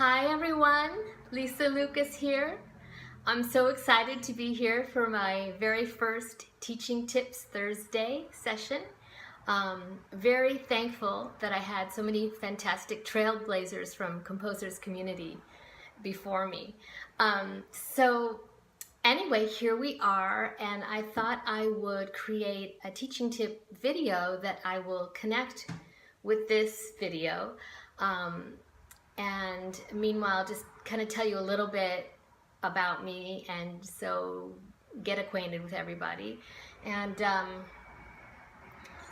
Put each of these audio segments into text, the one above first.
Hi everyone, Lisa Lucas here. I'm so excited to be here for my very first Teaching Tips Thursday session. Very thankful that I had so many fantastic trailblazers from composers community before me. Anyway, here we are, and I thought I would create a teaching tip video that I will connect with this video. And meanwhile, just kind of tell you a little bit about me, and so get acquainted with everybody. And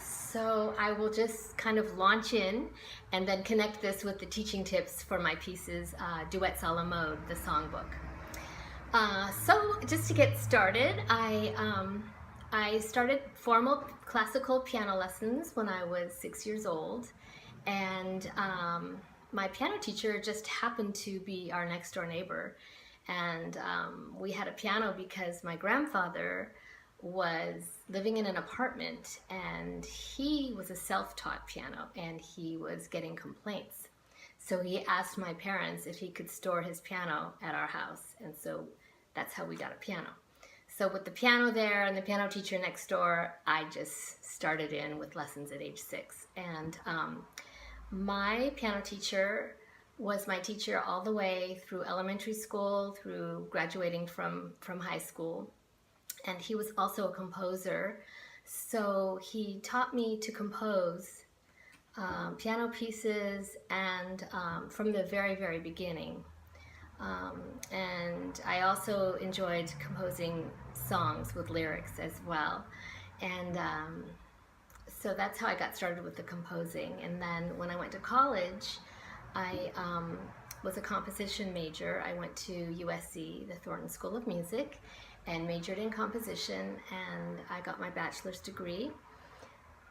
so I will just kind of launch in and then connect this with the teaching tips for my pieces, Duets a la Mode, the songbook. So just to get started, I started formal classical piano lessons when I was 6 years old, and my piano teacher just happened to be our next door neighbor, and we had a piano because my grandfather was living in an apartment, and he was a self-taught piano, and he was getting complaints. So he asked my parents if he could store his piano at our house, and so that's how we got a piano. So with the piano there and the piano teacher next door, I just started in with lessons at age 6. And my piano teacher was my teacher all the way through elementary school, through graduating from high school. And he was also a composer. So he taught me to compose piano pieces, and from the very, very beginning. And I also enjoyed composing songs with lyrics as well. And so that's how I got started with the composing. And then when I went to college, I was a composition major. I went to USC, the Thornton School of Music, and majored in composition, and I got my bachelor's degree.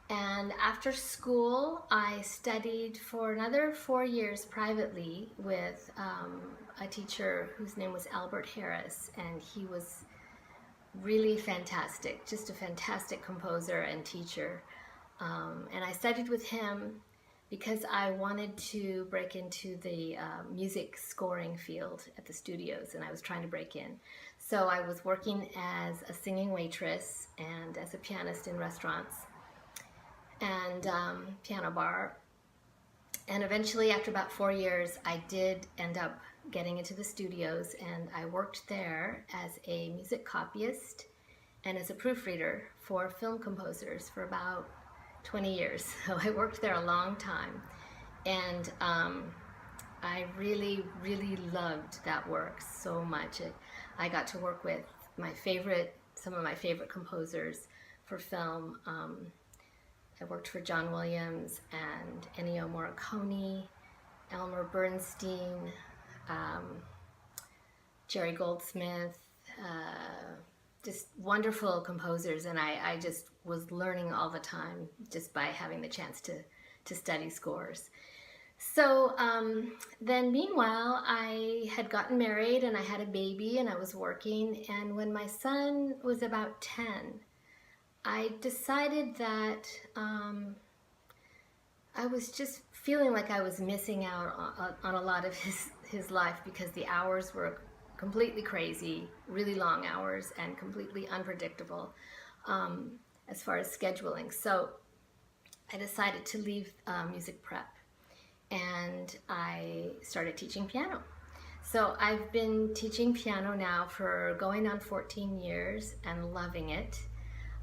And after school, I studied for another 4 years privately with a teacher whose name was Albert Harris, and he was really fantastic, just a fantastic composer and teacher. And I studied with him because I wanted to break into the music scoring field at the studios, and I was trying to break in. So I was working as a singing waitress and as a pianist in restaurants and piano bar. And eventually, after about 4 years, I did end up getting into the studios, and I worked there as a music copyist and as a proofreader for film composers for about 20 years. So I worked there a long time, and I really, really loved that work so much. I got to work with some of my favorite composers for film. I worked for John Williams and Ennio Morricone, Elmer Bernstein, Jerry Goldsmith, just wonderful composers, and I just was learning all the time just by having the chance to study scores. So then meanwhile, I had gotten married and I had a baby and I was working, and when my son was about 10, I decided that I was just feeling like I was missing out on a lot of his life, because the hours were completely crazy, really long hours, and completely unpredictable as far as scheduling. So I decided to leave music prep, and I started teaching piano. So I've been teaching piano now for going on 14 years and loving it.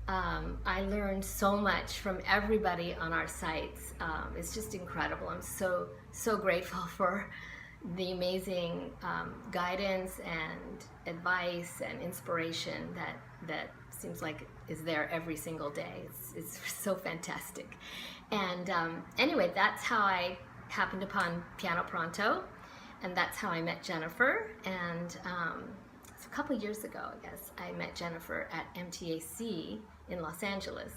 I learned so much from everybody on our sites. It's just incredible. I'm so grateful for the amazing guidance and advice and inspiration that seems like is there every single day. It's so fantastic. And anyway, that's how I happened upon Piano Pronto, and that's how I met Jennifer. And it's a couple years ago, I guess, I met Jennifer at MTAC in Los Angeles.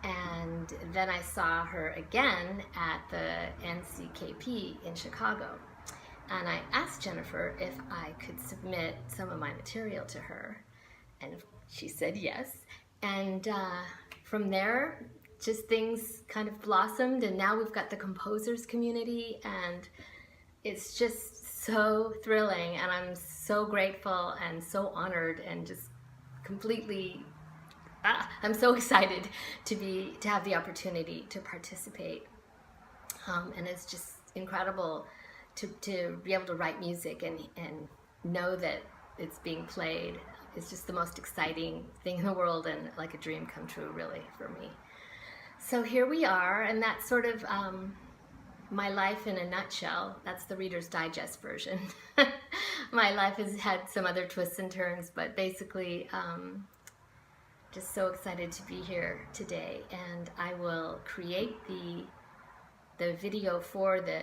And then I saw her again at the NCKP in Chicago. And I asked Jennifer if I could submit some of my material to her, and she said yes. And from there, just things kind of blossomed, and now we've got the composers community, and it's just so thrilling, and I'm so grateful and so honored and just completely I'm so excited to have the opportunity to participate, and it's just incredible to be able to write music and know that it's being played. It's just the most exciting thing in the world, and like a dream come true, really, for me. So here we are, and that's sort of my life in a nutshell. That's the Reader's Digest version. My life has had some other twists and turns, but basically, just so excited to be here today. And I will create the video for the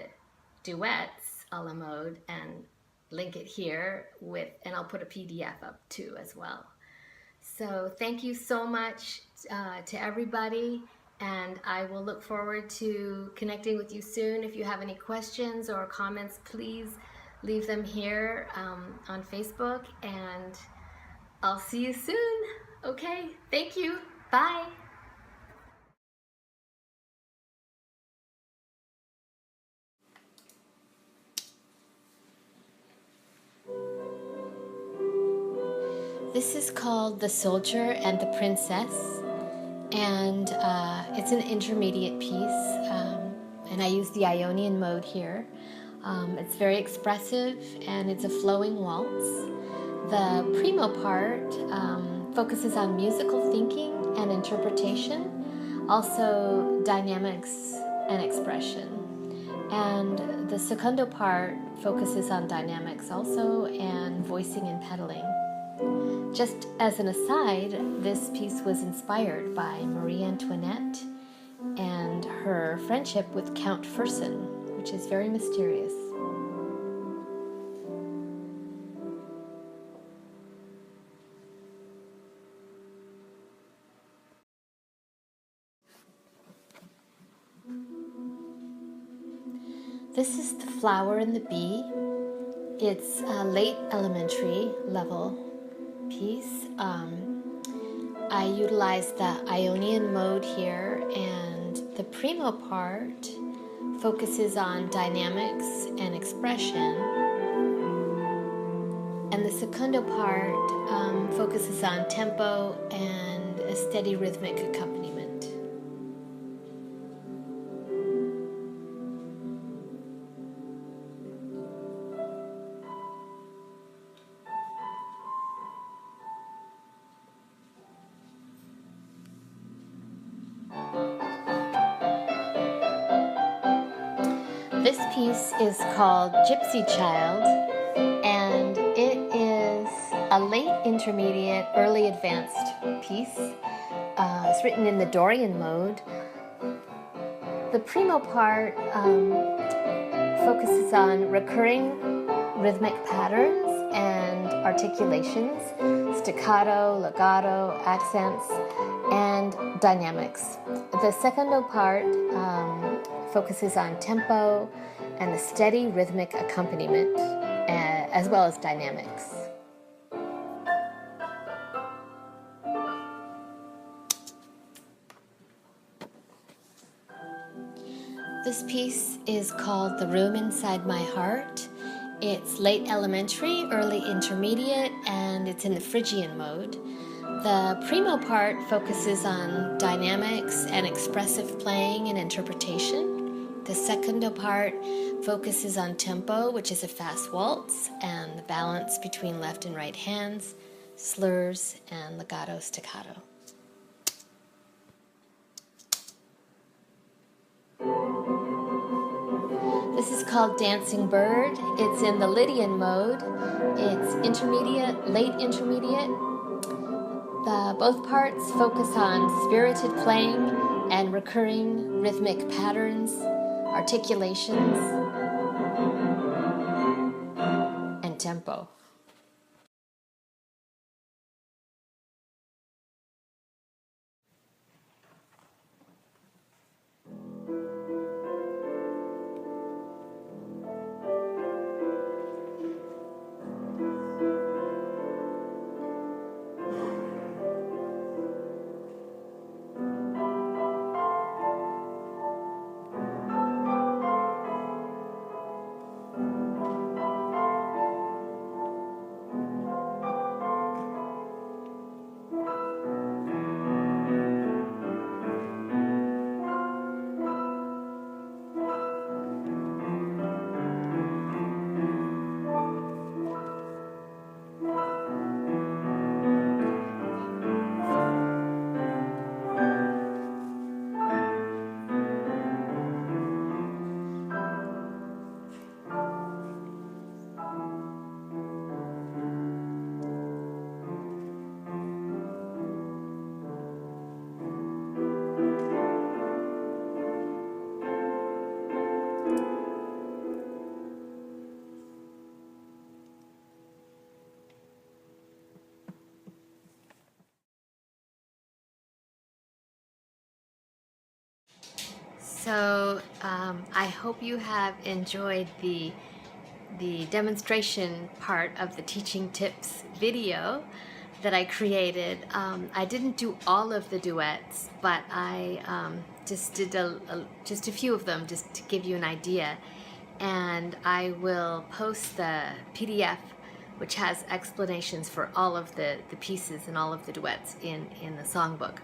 Duets a la mode and link it here and I'll put a PDF up too as well. So thank you so much to everybody, and I will look forward to connecting with you soon. If you have any questions or comments, please leave them here on Facebook, and I'll see you soon. Okay, thank you. Bye. This is called The Soldier and the Princess, and it's an intermediate piece, and I use the Ionian mode here. It's very expressive, and it's a flowing waltz. The primo part focuses on musical thinking and interpretation, also dynamics and expression. And the secondo part focuses on dynamics also, and voicing and pedaling. Just as an aside, this piece was inspired by Marie Antoinette and her friendship with Count Fersen, which is very mysterious. This is The Flower and the Bee. It's a late elementary level piece. I utilized the Ionian mode here, and the primo part focuses on dynamics and expression, and the secondo part focuses on tempo and a steady rhythmic accompaniment. This piece is called Gypsy Child, and it is a late intermediate, early advanced piece. It's written in the Dorian mode. The primo part focuses on recurring rhythmic patterns and articulations, staccato, legato, accents, and dynamics. The secondo part focuses on tempo and the steady rhythmic accompaniment, as well as dynamics. This piece is called The Room Inside My Heart. It's late elementary, early intermediate, and it's in the Phrygian mode. The primo part focuses on dynamics and expressive playing and interpretation. The secondo part focuses on tempo, which is a fast waltz, and the balance between left and right hands, slurs, and legato staccato. This is called Dancing Bird. It's in the Lydian mode. It's intermediate, late intermediate. Both parts focus on spirited playing and recurring rhythmic patterns, articulations, and tempo. So I hope you have enjoyed the demonstration part of the teaching tips video that I created. I didn't do all of the duets, but I just did just a few of them just to give you an idea. And I will post the PDF, which has explanations for all of the pieces and all of the duets in the songbook.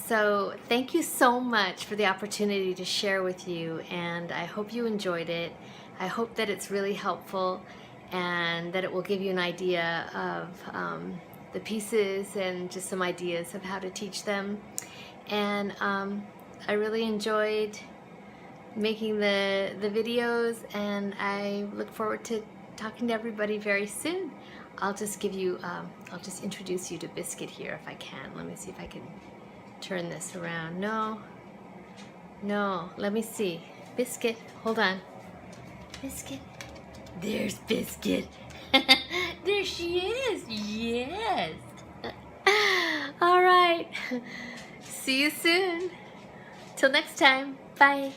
So thank you so much for the opportunity to share with you, and I hope you enjoyed it. I hope that it's really helpful and that it will give you an idea of the pieces and just some ideas of how to teach them. And I really enjoyed making the videos, and I look forward to talking to everybody very soon. I'll just give you, I'll just introduce you to Biscuit here if I can. Let me see if I can turn this around. No, let me see. Biscuit, hold on. Biscuit, there's Biscuit. There she is, yes. All right, see you soon. Till next time, bye.